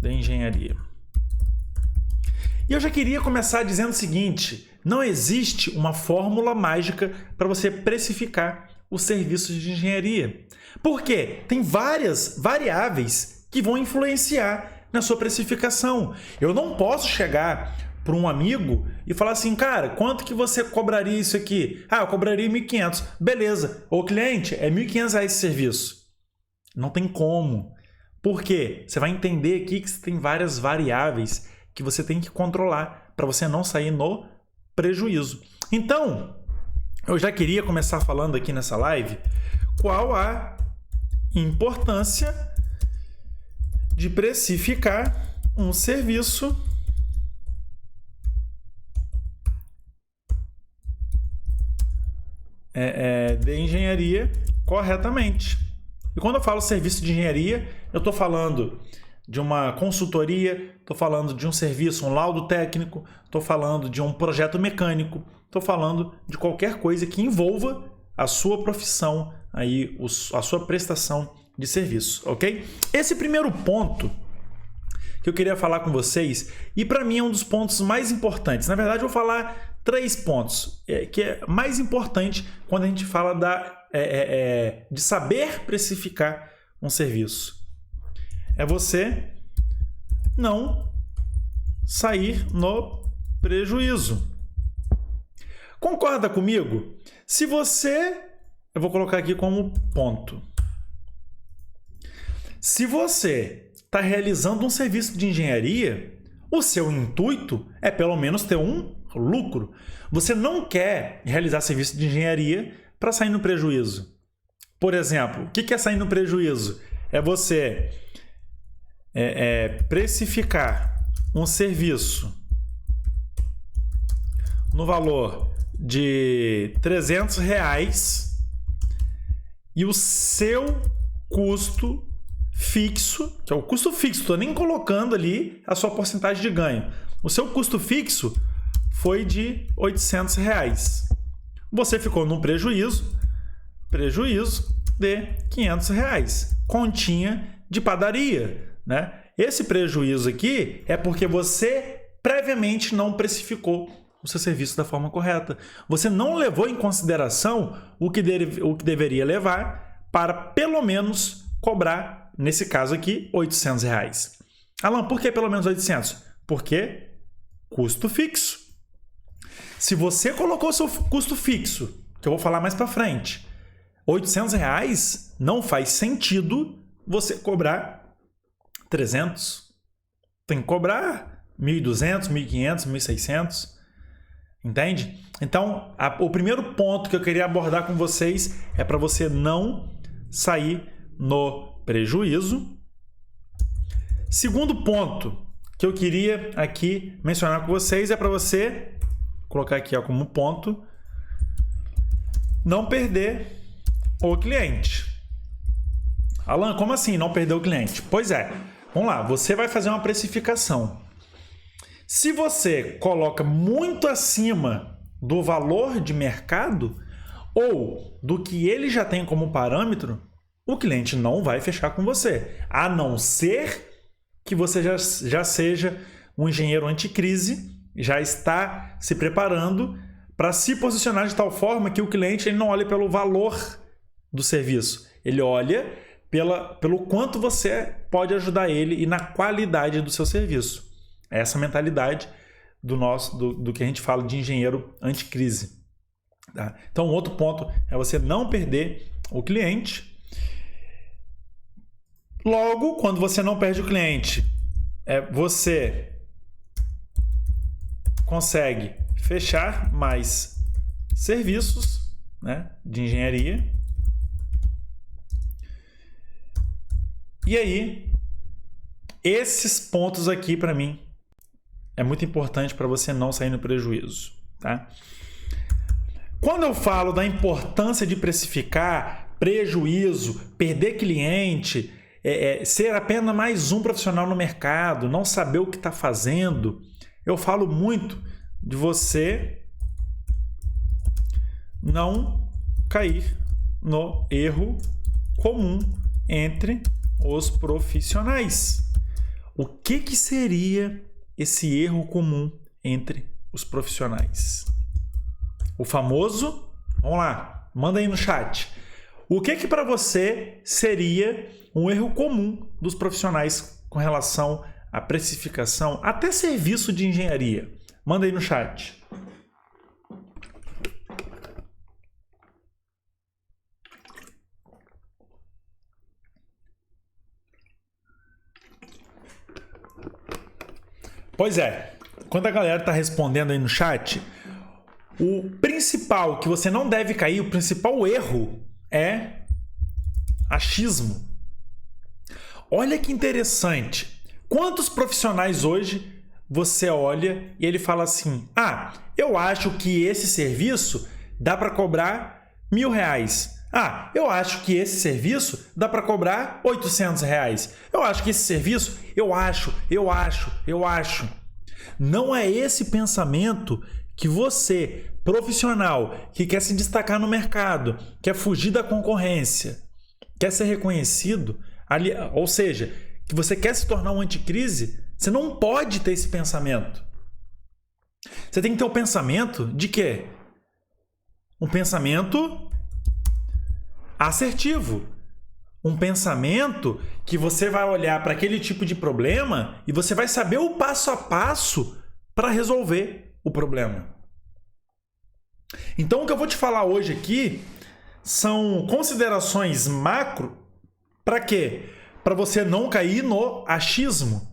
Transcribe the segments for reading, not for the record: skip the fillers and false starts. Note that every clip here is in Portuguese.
de engenharia. E eu já queria começar dizendo o seguinte: não existe uma fórmula mágica para você precificar os serviços de engenharia. Por quê? Tem várias variáveis que vão influenciar na sua precificação. Eu não posso chegar para um amigo e falar assim: cara, quanto que você cobraria isso aqui? Ah, eu cobraria 1.500. Beleza. Ô cliente, é R$1.500 esse serviço. Não tem como. Por quê? Você vai entender aqui que tem várias variáveis que você tem que controlar para você não sair no prejuízo. Então, eu já queria começar falando aqui nessa live qual a importância de precificar um serviço de engenharia corretamente. E quando eu falo serviço de engenharia, eu estou falando de uma consultoria, estou falando de um serviço, um laudo técnico, estou falando de um projeto mecânico, estou falando de qualquer coisa que envolva a sua profissão, aí, a sua prestação de serviço, ok? Esse primeiro ponto que eu queria falar com vocês, e para mim é um dos pontos mais importantes. Na verdade, eu vou falar 3 pontos, que é mais importante quando a gente fala de saber precificar um serviço. É você não sair no prejuízo. Concorda comigo? Se você... Eu vou colocar aqui como ponto. Se você está realizando um serviço de engenharia, o seu intuito é pelo menos ter um lucro. Você não quer realizar serviço de engenharia para sair no prejuízo. Por exemplo, o que é sair no prejuízo? É você precificar um serviço no valor de R$300 e o seu custo fixo, que é o custo fixo, estou nem colocando ali a sua porcentagem de ganho. O seu custo fixo foi de R$800. Você ficou num prejuízo de R$500. Continha de padaria, né? Esse prejuízo aqui é porque você previamente não precificou o seu serviço da forma correta. Você não levou em consideração o que deveria levar para pelo menos cobrar, nesse caso aqui, R$800. Alan, por que pelo menos 800? Porque custo fixo. Se você colocou seu custo fixo, que eu vou falar mais para frente, R$800, não faz sentido você cobrar 300. Tem que cobrar 1.200, 1.500, 1.600. Entende? Então, o primeiro ponto que eu queria abordar com vocês é para você não sair no prejuízo. Segundo ponto que eu queria aqui mencionar com vocês é para você colocar aqui como ponto, não perder o cliente. Alan, como assim não perder o cliente? Pois é, vamos lá, você vai fazer uma precificação. Se você coloca muito acima do valor de mercado ou do que ele já tem como parâmetro, o cliente não vai fechar com você, a não ser que você já seja um engenheiro anticrise, já está se preparando para se posicionar de tal forma que o cliente ele não olha pelo valor do serviço, ele olha pelo quanto você pode ajudar ele e na qualidade do seu serviço. Essa mentalidade do que a gente fala de engenheiro anticrise. Tá? Então, outro ponto é você não perder o cliente. Logo, quando você não perde o cliente, você consegue fechar mais serviços, né, de engenharia. E aí, esses pontos aqui para mim é muito importante para você não sair no prejuízo, tá? Quando eu falo da importância de precificar, prejuízo, perder cliente, ser apenas mais um profissional no mercado, não saber o que está fazendo, eu falo muito de você não cair no erro comum entre os profissionais. O que seria esse erro comum entre os profissionais? O famoso, vamos lá, manda aí no chat. O que para você seria um erro comum dos profissionais com relação à precificação, até serviço de engenharia? Manda aí no chat. Pois é, quando a galera está respondendo aí no chat, o principal que você não deve cair, o principal erro é achismo. Olha que interessante. Quantos profissionais hoje você olha e ele fala assim: ah, eu acho que esse serviço dá para cobrar R$1.000. Ah, eu acho que esse serviço dá para cobrar R$800. Eu acho que esse serviço, eu acho. Não é esse pensamento que você, profissional, que quer se destacar no mercado, quer fugir da concorrência, quer ser reconhecido, ou seja, que você quer se tornar um anticrise, você não pode ter esse pensamento. Você tem que ter o pensamento de quê? Um pensamento assertivo. Um pensamento que você vai olhar para aquele tipo de problema e você vai saber o passo a passo para resolver o problema. Então, o que eu vou te falar hoje aqui são considerações macro. Para quê? Para você não cair no achismo.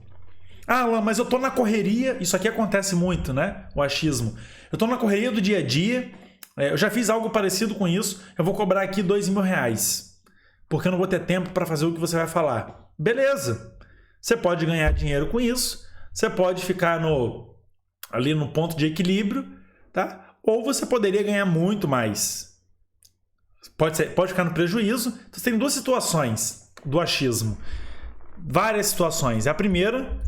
Ah, Alan, mas eu tô na correria. Isso aqui acontece muito, né? O achismo. Eu tô na correria do dia a dia. Eu já fiz algo parecido com isso. Eu vou cobrar aqui R$2.000. Porque eu não vou ter tempo para fazer o que você vai falar. Beleza. Você pode ganhar dinheiro com isso. Você pode ficar ali no ponto de equilíbrio, tá? Ou você poderia ganhar muito mais. Pode ficar no prejuízo. Então, você tem duas situações do achismo. Várias situações. A primeira,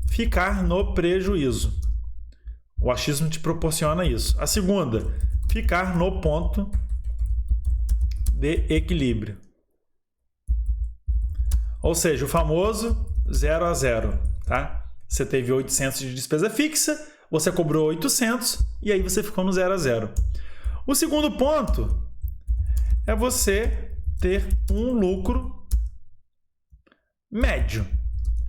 ficar no prejuízo. O achismo te proporciona isso. A segunda, ficar no ponto de equilíbrio. Ou seja, o famoso 0 a 0, tá? Você teve 800 de despesa fixa, você cobrou 800 e aí você ficou no 0 a 0. O segundo ponto é você ter um lucro médio.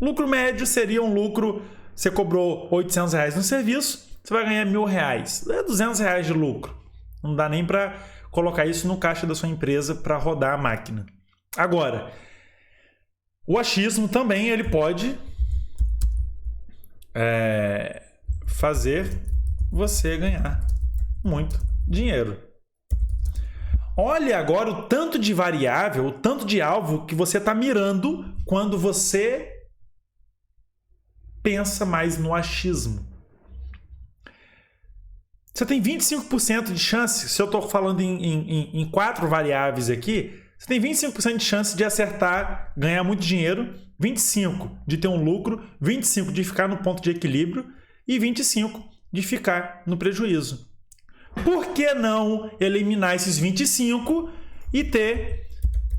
Lucro médio seria um lucro, você cobrou R$800 no serviço, você vai ganhar R$1.000. É R$200 de lucro. Não dá nem para colocar isso no caixa da sua empresa para rodar a máquina. Agora, o achismo também ele pode fazer você ganhar muito dinheiro. Olha agora o tanto de variável, o tanto de alvo que você está mirando quando você pensa mais no achismo. Você tem 25% de chance, se eu estou falando em 4 variáveis aqui, você tem 25% de chance de acertar, ganhar muito dinheiro, 25% de ter um lucro, 25% de ficar no ponto de equilíbrio e 25% de ficar no prejuízo. Por que não eliminar esses 25% e ter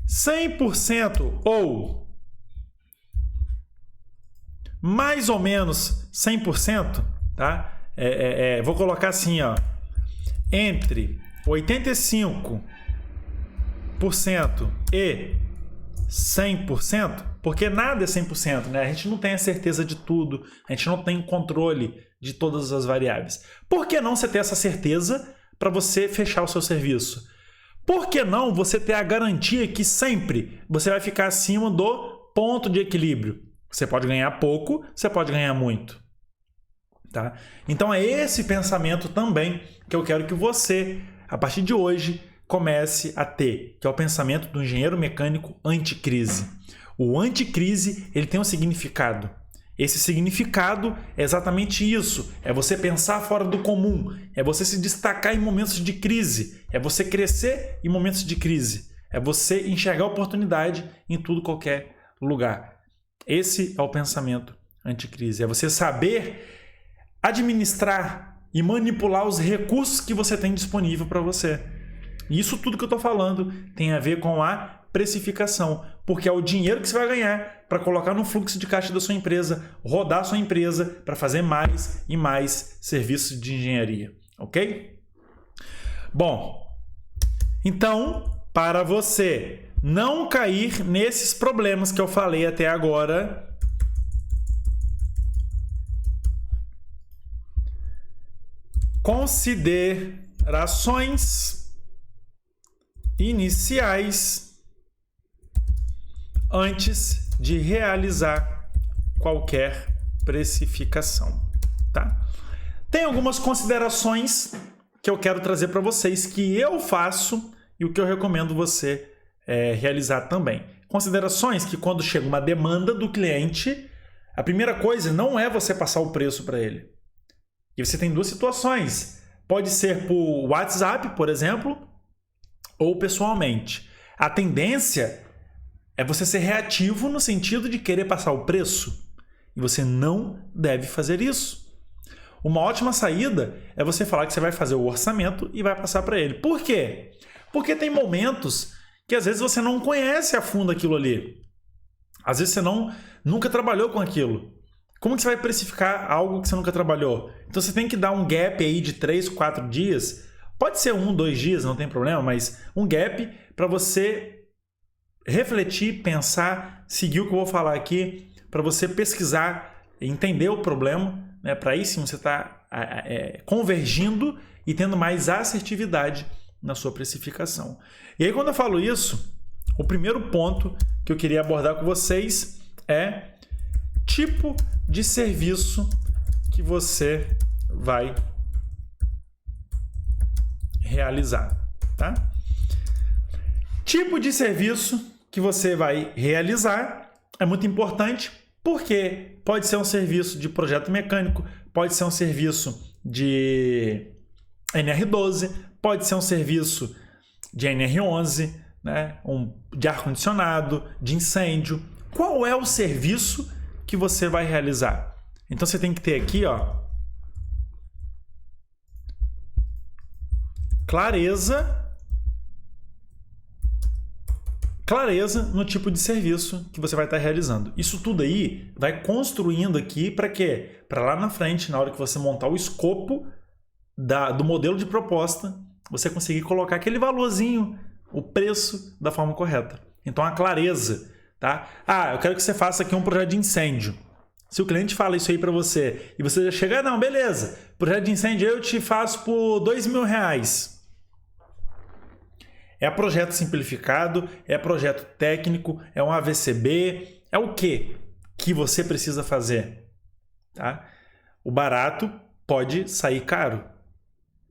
100% ou mais ou menos 100%, tá? Vou colocar assim, ó, entre 85% e 100%, porque nada é 100%, né? A gente não tem a certeza de tudo, a gente não tem controle de todas as variáveis. Por que não você ter essa certeza para você fechar o seu serviço? Por que não você ter a garantia que sempre você vai ficar acima do ponto de equilíbrio? Você pode ganhar pouco, você pode ganhar muito. Tá? Então é esse pensamento também que eu quero que você, a partir de hoje, comece a ter, que é o pensamento do engenheiro mecânico anticrise. O anticrise, ele tem um significado. Esse significado é exatamente isso. É você pensar fora do comum. É você se destacar em momentos de crise. É você crescer em momentos de crise. É você enxergar oportunidade em tudo, qualquer lugar. Esse é o pensamento anticrise. É você saber administrar e manipular os recursos que você tem disponível para você. E isso tudo que eu estou falando tem a ver com a precificação, porque é o dinheiro que você vai ganhar para colocar no fluxo de caixa da sua empresa, rodar a sua empresa para fazer mais e mais serviços de engenharia, ok? Bom, então, para você não cair nesses problemas que eu falei até agora, considerações iniciais antes de realizar qualquer precificação, tá? Tem algumas considerações que eu quero trazer para vocês que eu faço e o que eu recomendo você realizar também. Considerações que quando chega uma demanda do cliente, a primeira coisa não é você passar o preço para ele. E você tem duas situações. Pode ser por WhatsApp, por exemplo, ou pessoalmente. A tendência é você ser reativo no sentido de querer passar o preço. E você não deve fazer isso. Uma ótima saída é você falar que você vai fazer o orçamento e vai passar para ele. Por quê? Porque tem momentos que às vezes você não conhece a fundo aquilo ali. Às vezes você nunca trabalhou com aquilo. Como que você vai precificar algo que você nunca trabalhou? Então você tem que dar um gap aí de 3, 4 dias. Pode ser 1, 2 dias, não tem problema, mas um gap para você refletir, pensar, seguir o que eu vou falar aqui, para você pesquisar, entender o problema, né? Para aí sim você está convergindo e tendo mais assertividade na sua precificação. E aí quando eu falo isso, o primeiro ponto que eu queria abordar com vocês é tipo de serviço que você vai realizar, tá? Tipo de serviço que você vai realizar é muito importante porque pode ser um serviço de projeto mecânico, pode ser um serviço de NR12, pode ser um serviço de NR11, né? De ar-condicionado, de incêndio. Qual é o serviço que você vai realizar? Então você tem que ter aqui, ó, clareza no tipo de serviço que você vai estar realizando. Isso tudo aí vai construindo aqui para quê? Para lá na frente, na hora que você montar o escopo do modelo de proposta, você conseguir colocar aquele valorzinho, o preço da forma correta. Então a clareza, tá? Eu quero que você faça aqui um projeto de incêndio. Se o cliente fala isso aí para você e você já chega, não, beleza, projeto de incêndio eu te faço por R$2.000. É projeto simplificado, é projeto técnico, é um AVCB, é o que você precisa fazer, tá? O barato pode sair caro.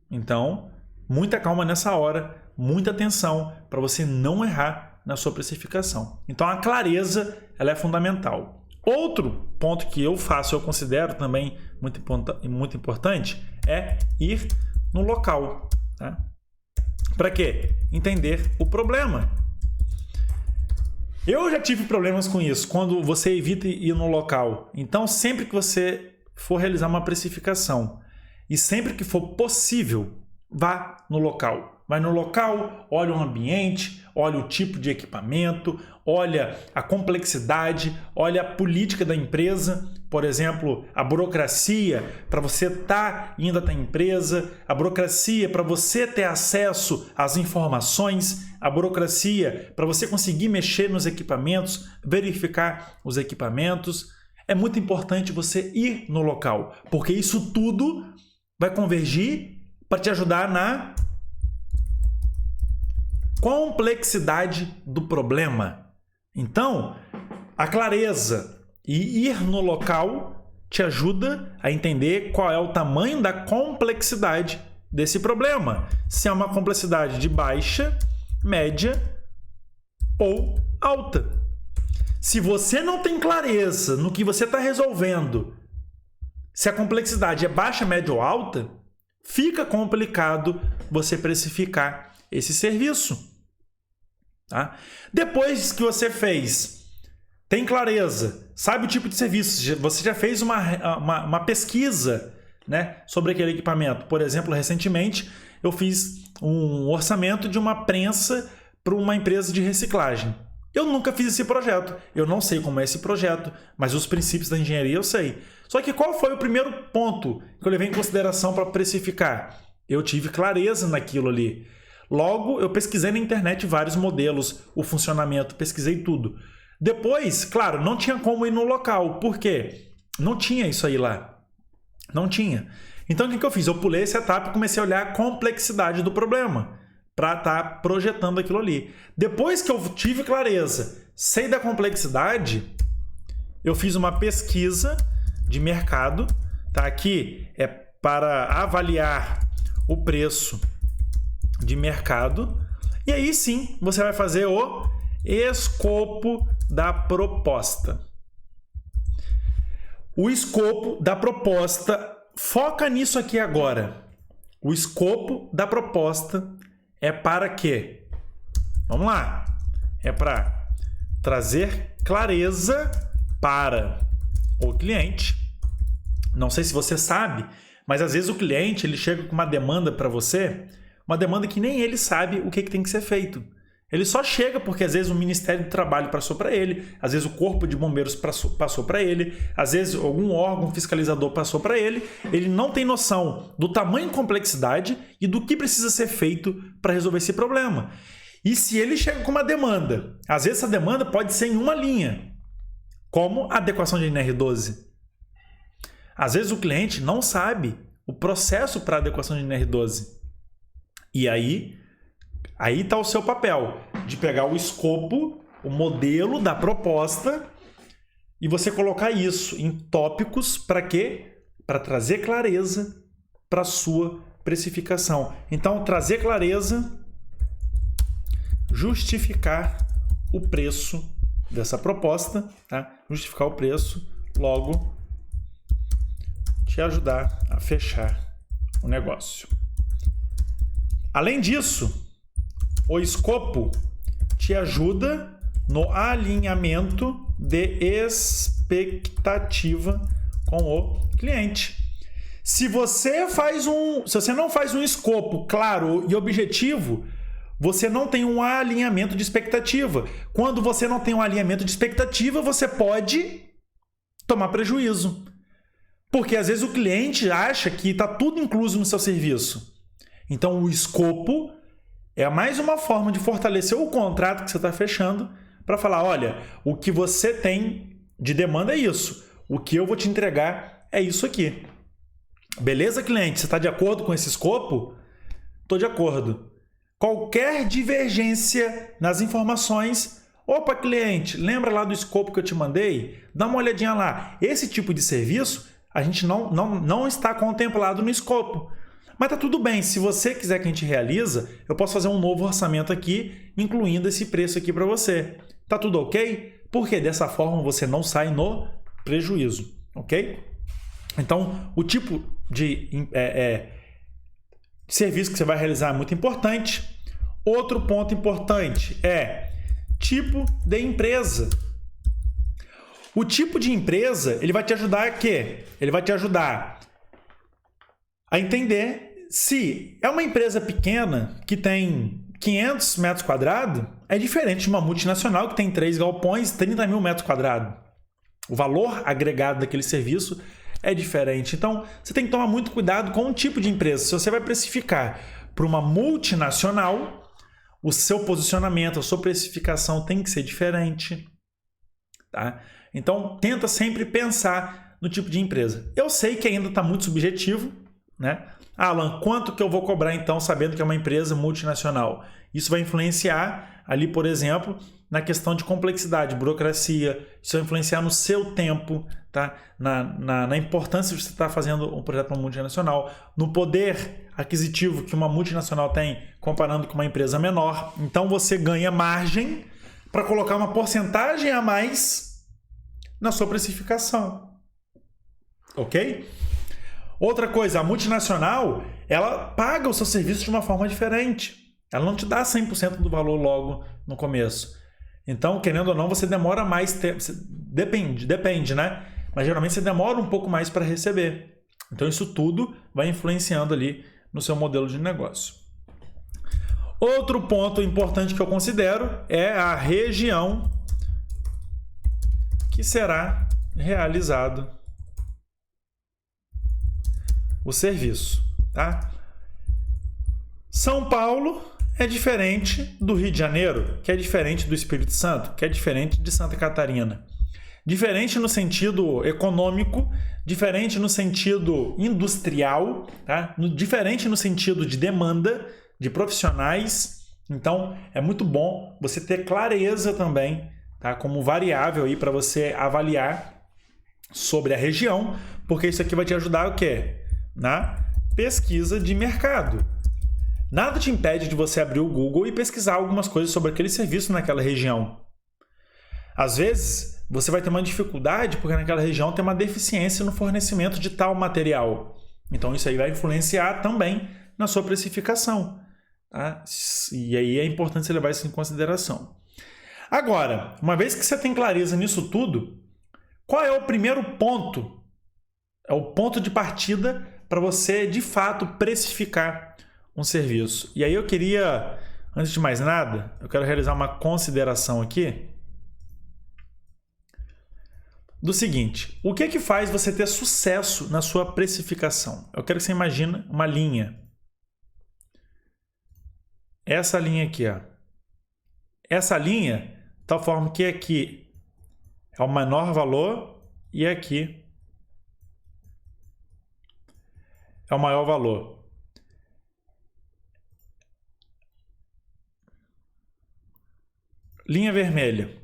Então, muita calma nessa hora, muita atenção para você não errar na sua precificação. Então, a clareza ela é fundamental. Outro ponto que eu considero também muito importante é ir no local, tá? Para quê? Entender o problema. Eu já tive problemas com isso, quando você evita ir no local. Então, sempre que você for realizar uma precificação e sempre que for possível, vá no local. Vai no local, olha o ambiente, olha o tipo de equipamento, olha a complexidade, olha a política da empresa, por exemplo, a burocracia para você estar indo até a empresa, a burocracia para você ter acesso às informações, a burocracia para você conseguir mexer nos equipamentos, verificar os equipamentos. É muito importante você ir no local, porque isso tudo vai convergir para te ajudar na complexidade do problema. Então, a clareza e ir no local te ajuda a entender qual é o tamanho da complexidade desse problema. Se é uma complexidade de baixa, média ou alta. Se você não tem clareza no que você está resolvendo, se a complexidade é baixa, média ou alta, fica complicado você precificar esse serviço. Tá? Depois que você fez, tem clareza, sabe o tipo de serviço, você já fez uma pesquisa, né, sobre aquele equipamento. Por exemplo, recentemente eu fiz um orçamento de uma prensa para uma empresa de reciclagem. Eu nunca fiz esse projeto, eu não sei como é esse projeto, mas os princípios da engenharia eu sei. Só que qual foi o primeiro ponto que eu levei em consideração para precificar? Eu tive clareza naquilo ali. Logo, eu pesquisei na internet vários modelos, o funcionamento, pesquisei tudo. Depois, claro, não tinha como ir no local. Por quê? Não tinha isso aí lá. Não tinha. Então, o que eu fiz? Eu pulei essa etapa e comecei a olhar a complexidade do problema para estar projetando aquilo ali. Depois que eu tive clareza, sei da complexidade, eu fiz uma pesquisa de mercado. Tá? Aqui é para avaliar o preço de mercado. E aí sim, você vai fazer o escopo da proposta. O escopo da proposta, foca nisso aqui agora. O escopo da proposta é para quê? Vamos lá. É para trazer clareza para o cliente. Não sei se você sabe, mas às vezes o cliente ele chega com uma demanda para você, uma demanda que nem ele sabe o que tem que ser feito. Ele só chega porque às vezes o Ministério do Trabalho passou para ele, às vezes o Corpo de Bombeiros passou para ele, às vezes algum órgão fiscalizador passou para ele. Ele não tem noção do tamanho e complexidade e do que precisa ser feito para resolver esse problema. E se ele chega com uma demanda, às vezes essa demanda pode ser em uma linha, como a adequação de NR12. Às vezes o cliente não sabe o processo para adequação de NR12. E aí está o seu papel de pegar o escopo, o modelo da proposta e você colocar isso em tópicos para quê? Para trazer clareza para a sua precificação. Então, trazer clareza, justificar o preço dessa proposta, tá? Justificar o preço, logo te ajudar a fechar o negócio. Além disso, o escopo te ajuda no alinhamento de expectativa com o cliente. Se você não faz um escopo claro e objetivo, você não tem um alinhamento de expectativa. Quando você não tem um alinhamento de expectativa, você pode tomar prejuízo. Porque às vezes o cliente acha que está tudo incluso no seu serviço. Então o escopo é mais uma forma de fortalecer o contrato que você está fechando para falar, olha, o que você tem de demanda é isso. O que eu vou te entregar é isso aqui. Beleza, cliente? Você está de acordo com esse escopo? Estou de acordo. Qualquer divergência nas informações, opa, cliente, lembra lá do escopo que eu te mandei? Dá uma olhadinha lá. Esse tipo de serviço a gente não está contemplado no escopo. Mas tá tudo bem, se você quiser que a gente realize, eu posso fazer um novo orçamento aqui, incluindo esse preço aqui para você. Tá tudo ok? Porque dessa forma você não sai no prejuízo, ok? Então, o tipo de serviço que você vai realizar é muito importante. Outro ponto importante é tipo de empresa. O tipo de empresa, ele vai te ajudar a quê? Ele vai te ajudar a entender se é uma empresa pequena que tem 500 metros quadrados, é diferente de uma multinacional que tem 3 galpões, 30 mil metros quadrados. O valor agregado daquele serviço é diferente. Então, você tem que tomar muito cuidado com o tipo de empresa. Se você vai precificar para uma multinacional, o seu posicionamento, a sua precificação tem que ser diferente. Tá? Então, tenta sempre pensar no tipo de empresa. Eu sei que ainda está muito subjetivo, né? Alan, quanto que eu vou cobrar então sabendo que é uma empresa multinacional? Isso vai influenciar ali, por exemplo, na questão de complexidade, burocracia. Isso vai influenciar no seu tempo, tá? na importância de você estar fazendo um projeto para uma multinacional, no poder aquisitivo que uma multinacional tem comparando com uma empresa menor. Então você ganha margem para colocar uma porcentagem a mais na sua precificação. Ok? Outra coisa, a multinacional, ela paga o seu serviço de uma forma diferente. Ela não te dá 100% do valor logo no começo. Então, querendo ou não, você demora mais tempo. Depende, né? Mas geralmente você demora um pouco mais para receber. Então, isso tudo vai influenciando ali no seu modelo de negócio. Outro ponto importante que eu considero é a região que será realizado o serviço, tá? São Paulo é diferente do Rio de Janeiro, que é diferente do Espírito Santo, que é diferente de Santa Catarina. Diferente no sentido econômico, diferente no sentido industrial, tá? Diferente no sentido de demanda de profissionais. Então, é muito bom você ter clareza também, tá? Como variável aí para você avaliar sobre a região, porque isso aqui vai te ajudar o quê? Na pesquisa de mercado. Nada te impede de você abrir o Google e pesquisar algumas coisas sobre aquele serviço naquela região. Às vezes, você vai ter uma dificuldade porque naquela região tem uma deficiência no fornecimento de tal material. Então, isso aí vai influenciar também na sua precificação. Tá? E aí é importante você levar isso em consideração. Agora, uma vez que você tem clareza nisso tudo, qual é o primeiro ponto? É o ponto de partida para você, de fato, precificar um serviço. E aí eu queria, antes de mais nada, eu quero realizar uma consideração aqui do seguinte: o que faz você ter sucesso na sua precificação? Eu quero que você imagine uma linha. Essa linha aqui, ó. Essa linha, de tal forma que aqui é o menor valor e aqui é o maior valor. Linha vermelha.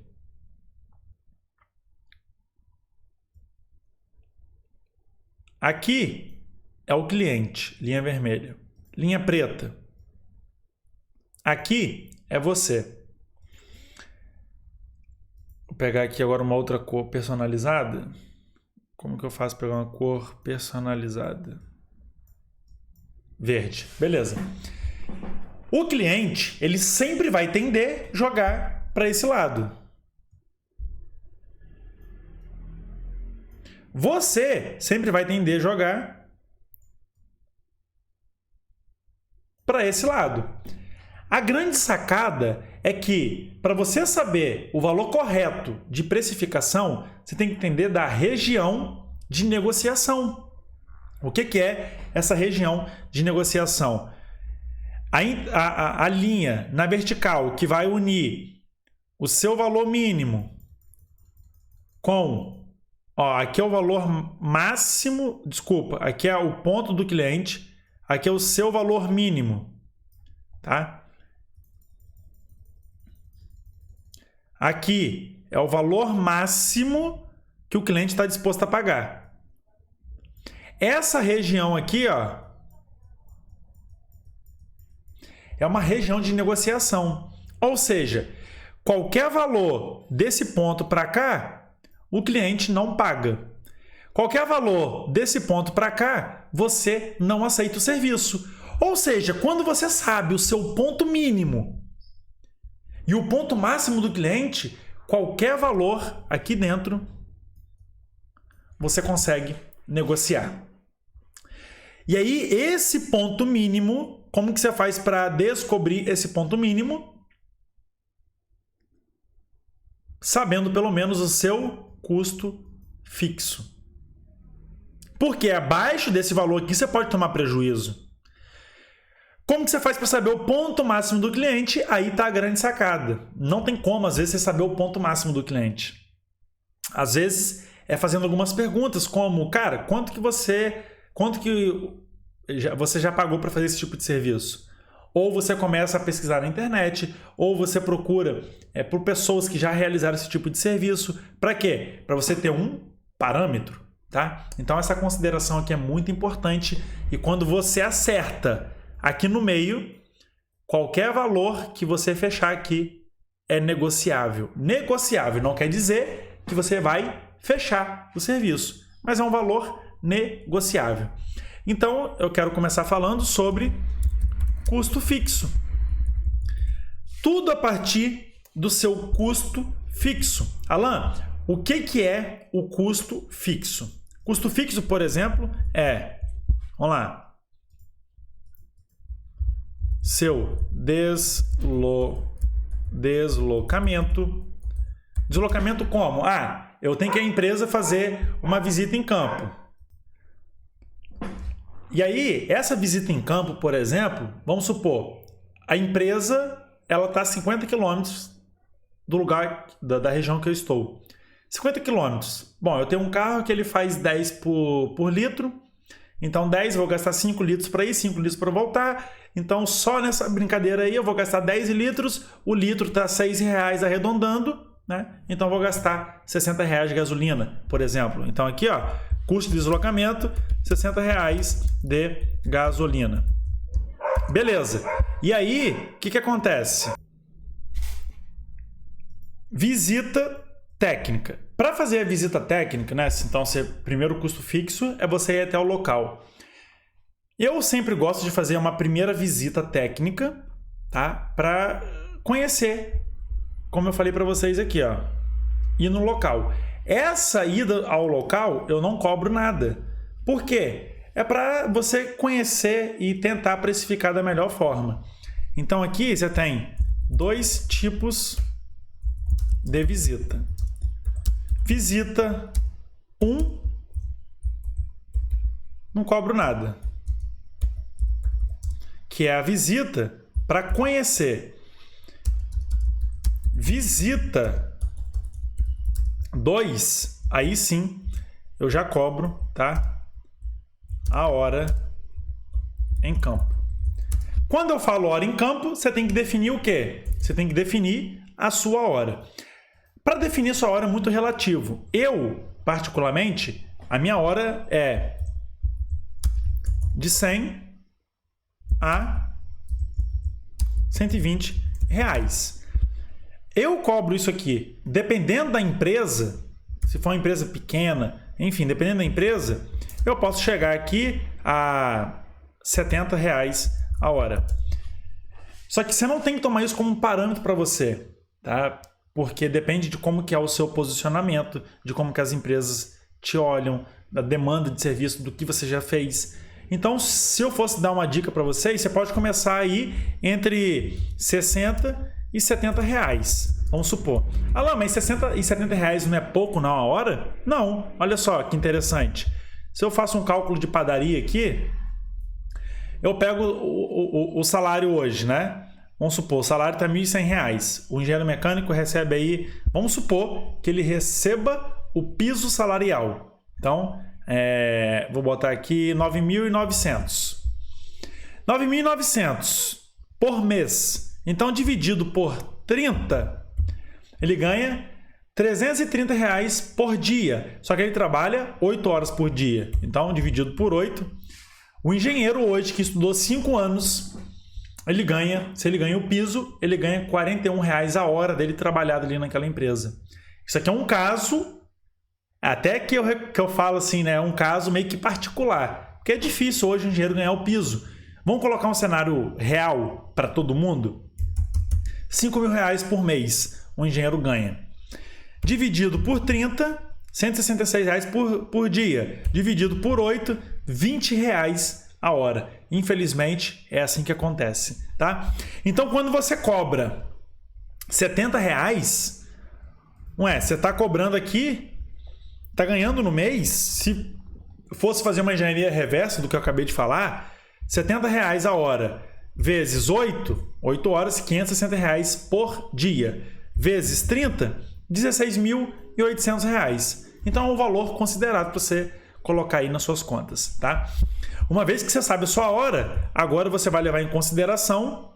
Aqui é o cliente, linha vermelha. Linha preta. Aqui é você. Vou pegar aqui agora uma outra cor personalizada. Como que eu faço para pegar uma cor personalizada? Verde. Beleza. O cliente, ele sempre vai tender a jogar para esse lado. Você sempre vai tender a jogar para esse lado. A grande sacada é que, para você saber o valor correto de precificação, você tem que entender da região de negociação. O que é essa região de negociação? A linha na vertical que vai unir o seu valor mínimo com... aqui é o valor máximo, desculpa, aqui é o ponto do cliente, aqui é o seu valor mínimo, tá? Aqui é o valor máximo que o cliente está disposto a pagar. Essa região aqui, ó, é uma região de negociação, ou seja, qualquer valor desse ponto para cá, o cliente não paga. Qualquer valor desse ponto para cá, você não aceita o serviço. Ou seja, quando você sabe o seu ponto mínimo e o ponto máximo do cliente, qualquer valor aqui dentro, você consegue negociar. E aí, esse ponto mínimo, como que você faz para descobrir esse ponto mínimo? Sabendo pelo menos o seu custo fixo. Porque abaixo desse valor aqui você pode tomar prejuízo. Como que você faz para saber o ponto máximo do cliente? Aí está a grande sacada. Não tem como, às vezes, você saber o ponto máximo do cliente. Às vezes, é fazendo algumas perguntas, como, cara, quanto que você já pagou para fazer esse tipo de serviço? Ou você começa a pesquisar na internet, ou você procura por pessoas que já realizaram esse tipo de serviço. Para quê? Para você ter um parâmetro, tá? Então essa consideração aqui é muito importante, e quando você acerta aqui no meio, qualquer valor que você fechar aqui é negociável. Negociável não quer dizer que você vai fechar o serviço, mas é um valor negociável. Então eu quero começar falando sobre custo fixo. Tudo a partir do seu custo fixo. Alan, o que é o custo fixo? Custo fixo, por exemplo, vamos lá. seu deslocamento. Deslocamento como? Eu tenho que a empresa fazer uma visita em campo. E aí, essa visita em campo, por exemplo, vamos supor, a empresa ela está a 50 km do lugar, da região que eu estou. 50 km. Bom, eu tenho um carro que ele faz 10 por litro. Então, 10, eu vou gastar 5 litros para ir, 5 litros para voltar. Então, só nessa brincadeira aí, eu vou gastar 10 litros. O litro está R$6 arredondando, né? Então, eu vou gastar R$60 de gasolina, por exemplo. Então, aqui, ó, custo de deslocamento, R$60 de gasolina. Beleza. E aí, o que acontece? Visita técnica. Para fazer a visita técnica, né? Então, primeiro custo fixo é você ir até o local. Eu sempre gosto de fazer uma primeira visita técnica, tá? Para conhecer, como eu falei para vocês aqui, ó, ir no local. Essa ida ao local eu não cobro nada. Por quê? É para você conhecer e tentar precificar da melhor forma. Então aqui você tem 2 tipos de visita. Visita 1, não cobro nada, que é a visita para conhecer. Visita 2, aí sim eu já cobro, tá? A hora em campo. Quando eu falo hora em campo, você tem que definir o quê? Você tem que definir a sua hora. Para definir sua hora é muito relativo. Eu, particularmente, a minha hora é de 100 a 120 reais. Eu cobro isso aqui, dependendo da empresa, se for uma empresa pequena, enfim, dependendo da empresa, eu posso chegar aqui a 70 reais a hora. Só que você não tem que tomar isso como um parâmetro para você, tá? Porque depende de como que é o seu posicionamento, de como que as empresas te olham, da demanda de serviço, do que você já fez. Então, se eu fosse dar uma dica para vocês, você pode começar aí entre 60 e 70 reais. Vamos supor. Alain, mas 60 e 70 reais não é pouco não a hora? Não. Olha só que interessante. Se eu faço um cálculo de padaria aqui, eu pego o salário hoje, né? Vamos supor, o salário está R$ 1.100. O engenheiro mecânico recebe aí, vamos supor que ele receba o piso salarial. Então, vou botar aqui 9.900. 9.900 por mês. Então, dividido por 30, ele ganha R$330 por dia. Só que ele trabalha 8 horas por dia. Então, dividido por 8, o engenheiro hoje que estudou 5 anos, ele ganha, se ele ganha o piso, ele ganha R$41 a hora dele trabalhado ali naquela empresa. Isso aqui é um caso, até que eu falo assim, né? Um caso meio que particular. Porque é difícil hoje o engenheiro ganhar o piso. Vamos colocar um cenário real para todo mundo? R$5.000 por mês o engenheiro ganha. Dividido por 30, R$166 por dia. Dividido por 8, R$20 a hora. Infelizmente, é assim que acontece, tá? Então, quando você cobra R$70, você está cobrando aqui, está ganhando no mês, se fosse fazer uma engenharia reversa do que eu acabei de falar, R$70 a hora, vezes 8 horas, R$560 por dia, vezes 30, R$16.800. Então, é um valor considerado para você colocar aí nas suas contas, tá? Uma vez que você sabe a sua hora, agora você vai levar em consideração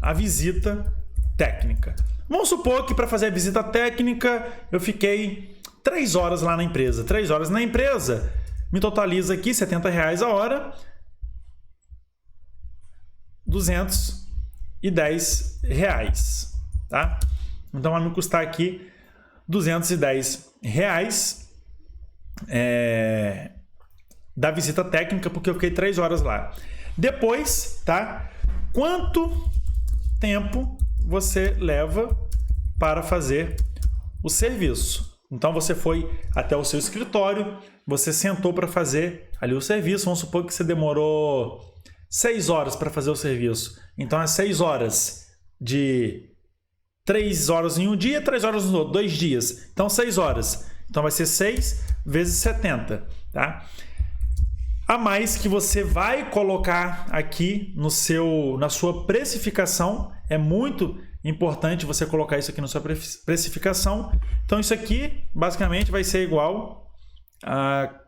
a visita técnica. Vamos supor que para fazer a visita técnica eu fiquei 3 horas lá na empresa. 3 horas na empresa me totaliza aqui R$70 a hora, R$210, tá? Então vai me custar aqui R$210 da visita técnica, porque eu fiquei 3 horas lá. Depois, tá? Quanto tempo você leva para fazer o serviço? Então você foi até o seu escritório, você sentou para fazer ali o serviço. Vamos supor que você demorou 6 horas para fazer o serviço. Então é 6 horas de 3 horas em um dia, 3 horas no outro, 2 dias. Então 6 horas. Então vai ser 6 vezes 70, tá? A mais que você vai colocar aqui na sua precificação. É muito importante você colocar isso aqui na sua precificação. Então isso aqui basicamente vai ser igual a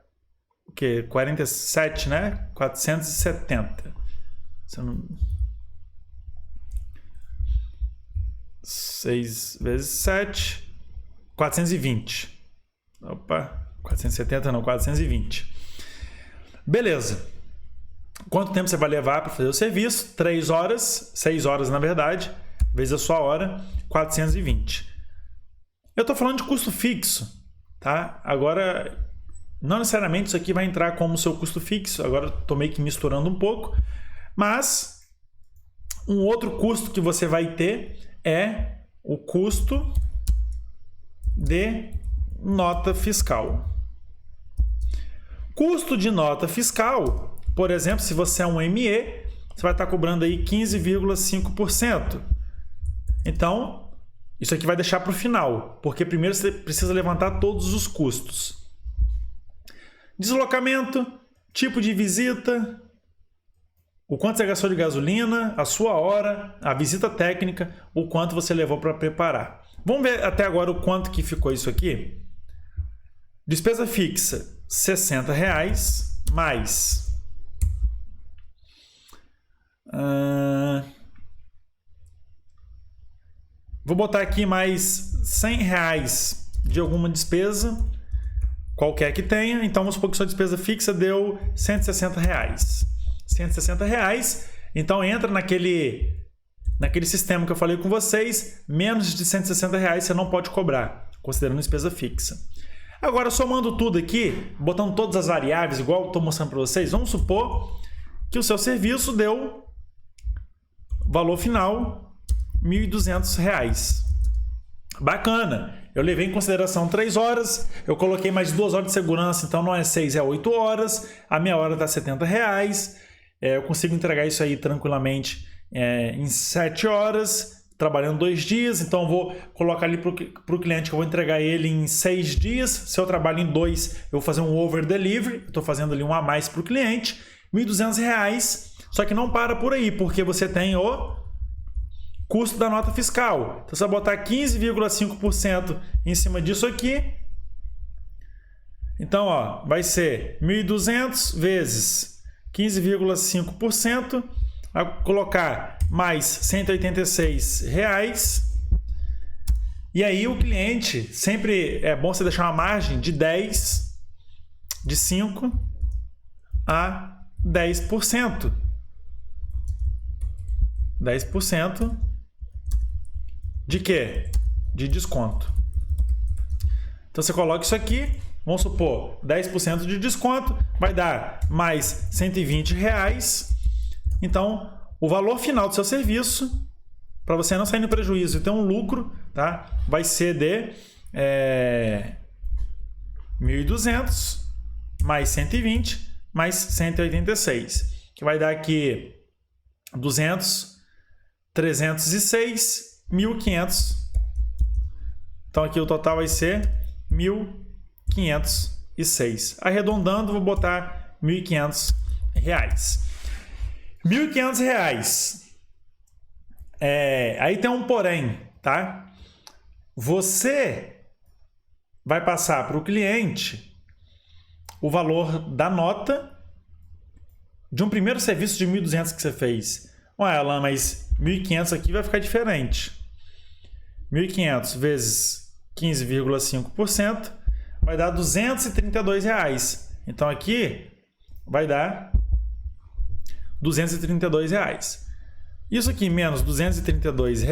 47, né? 470. 6 vezes 7, 420. Opa, 470 não, 420. Beleza. Quanto tempo você vai levar para fazer o serviço? 3 horas, 6 horas na verdade, vezes a sua hora, 420. Eu estou falando de custo fixo, tá? Agora, não necessariamente isso aqui vai entrar como seu custo fixo, agora estou meio que misturando um pouco, mas um outro custo que você vai ter é o custo de nota fiscal. Custo de nota fiscal, por exemplo, se você é um ME, você vai estar cobrando aí 15,5%. Então, isso aqui vai deixar para o final, porque primeiro você precisa levantar todos os custos. Deslocamento, tipo de visita, o quanto você gastou de gasolina, a sua hora, a visita técnica, o quanto você levou para preparar. Vamos ver até agora o quanto que ficou isso aqui? Despesa fixa, R$60 mais vou botar aqui mais R$100 de alguma despesa qualquer que tenha. Então vamos supor que sua despesa fixa deu R$160. R$160. Então entra naquele sistema que eu falei com vocês, menos de R$160 você não pode cobrar, considerando despesa fixa. Agora, somando tudo aqui, botando todas as variáveis, igual eu estou mostrando para vocês, vamos supor que o seu serviço deu valor final R$1.200. Bacana! Eu levei em consideração 3 horas, eu coloquei mais 2 horas de segurança, então não é 6, é 8 horas, a minha hora está R$70. Eu consigo entregar isso aí tranquilamente em 7 horas, trabalhando 2 dias, então eu vou colocar ali para o cliente que eu vou entregar ele em 6 dias. Se eu trabalho em 2, eu vou fazer um over delivery, estou fazendo ali um a mais para o cliente, R$1.200. Só que não para por aí, porque você tem o custo da nota fiscal. Então você vai botar 15,5% em cima disso aqui. Então, ó, vai ser 1.200 vezes 15,5%, a colocar mais R$186. E aí o cliente, sempre é bom você deixar uma margem de 5 a 10%. 10% de quê? De desconto. Então você coloca isso aqui, vamos supor, 10% de desconto, vai dar mais R$120. Então, o valor final do seu serviço, para você não sair no prejuízo e ter um lucro, tá? Vai ser de 1.200 mais 120 mais 186, que vai dar aqui 200, 306, 1.500. Então aqui o total vai ser 1.506. Arredondando, vou botar R$1.500. R$1.500. Aí tem um porém, tá? Você vai passar para o cliente o valor da nota de um primeiro serviço de 1.200 que você fez. Ué, Alan, mas 1.500 aqui vai ficar diferente. 1.500 vezes 15,5% vai dar R$232. Então aqui vai dar R$232. Isso aqui menos R$232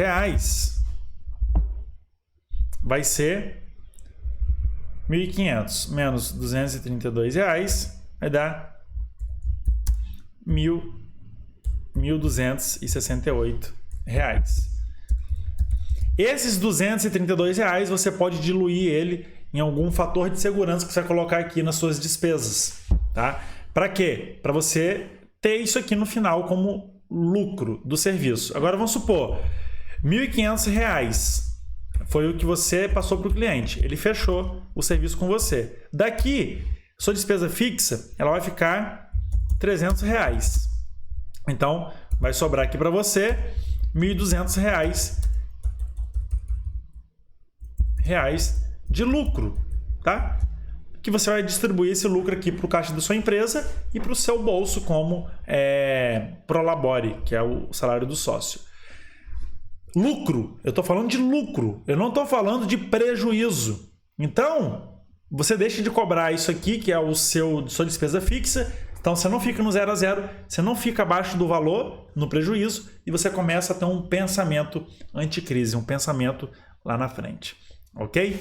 vai ser 1.500 menos R$232 vai dar R$1.268. Esses R$232 você pode diluir ele em algum fator de segurança que você vai colocar aqui nas suas despesas, tá? Para quê? Para você ter isso aqui no final como lucro do serviço. Agora vamos supor, R$ 1.500 foi o que você passou para o cliente. Ele fechou o serviço com você. Daqui, sua despesa fixa, ela vai ficar R$ 300. Então, vai sobrar aqui para você R$ 1.200 de lucro, tá? Que você vai distribuir esse lucro aqui para o caixa da sua empresa e para o seu bolso como prolabore, que é o salário do sócio. Lucro, eu estou falando de lucro, eu não estou falando de prejuízo. Então, você deixa de cobrar isso aqui, que é sua despesa fixa. Então, você não fica no 0 a 0, você não fica abaixo do valor, no prejuízo, e você começa a ter um pensamento anticrise, um pensamento lá na frente, ok?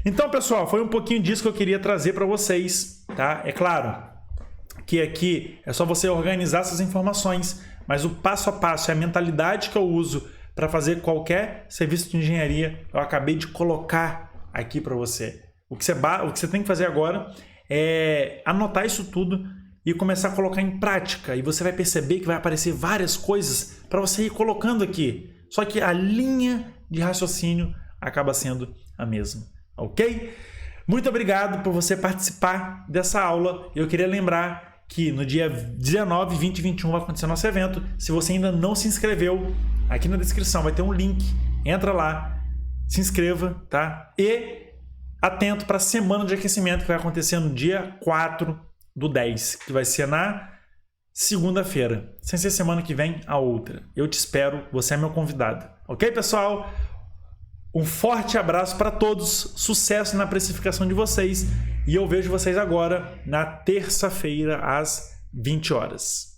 Então, pessoal, foi um pouquinho disso que eu queria trazer para vocês, tá? É claro que aqui é só você organizar essas informações, mas o passo a passo é a mentalidade que eu uso para fazer qualquer serviço de engenharia, eu acabei de colocar aqui para você. O que você tem que fazer agora é anotar isso tudo e começar a colocar em prática. E você vai perceber que vai aparecer várias coisas para você ir colocando aqui. Só que a linha de raciocínio acaba sendo a mesma. Ok? Muito obrigado por você participar dessa aula. Eu queria lembrar que no dia 19, 20 e 21 vai acontecer nosso evento. Se você ainda não se inscreveu, aqui na descrição vai ter um link. Entra lá, se inscreva, tá? E atento para a semana de aquecimento que vai acontecer no dia 4/10, que vai ser na segunda-feira. Sem ser semana que vem, a outra. Eu te espero, você é meu convidado. Ok, pessoal? Um forte abraço para todos, sucesso na precificação de vocês e eu vejo vocês agora na terça-feira às 20 horas.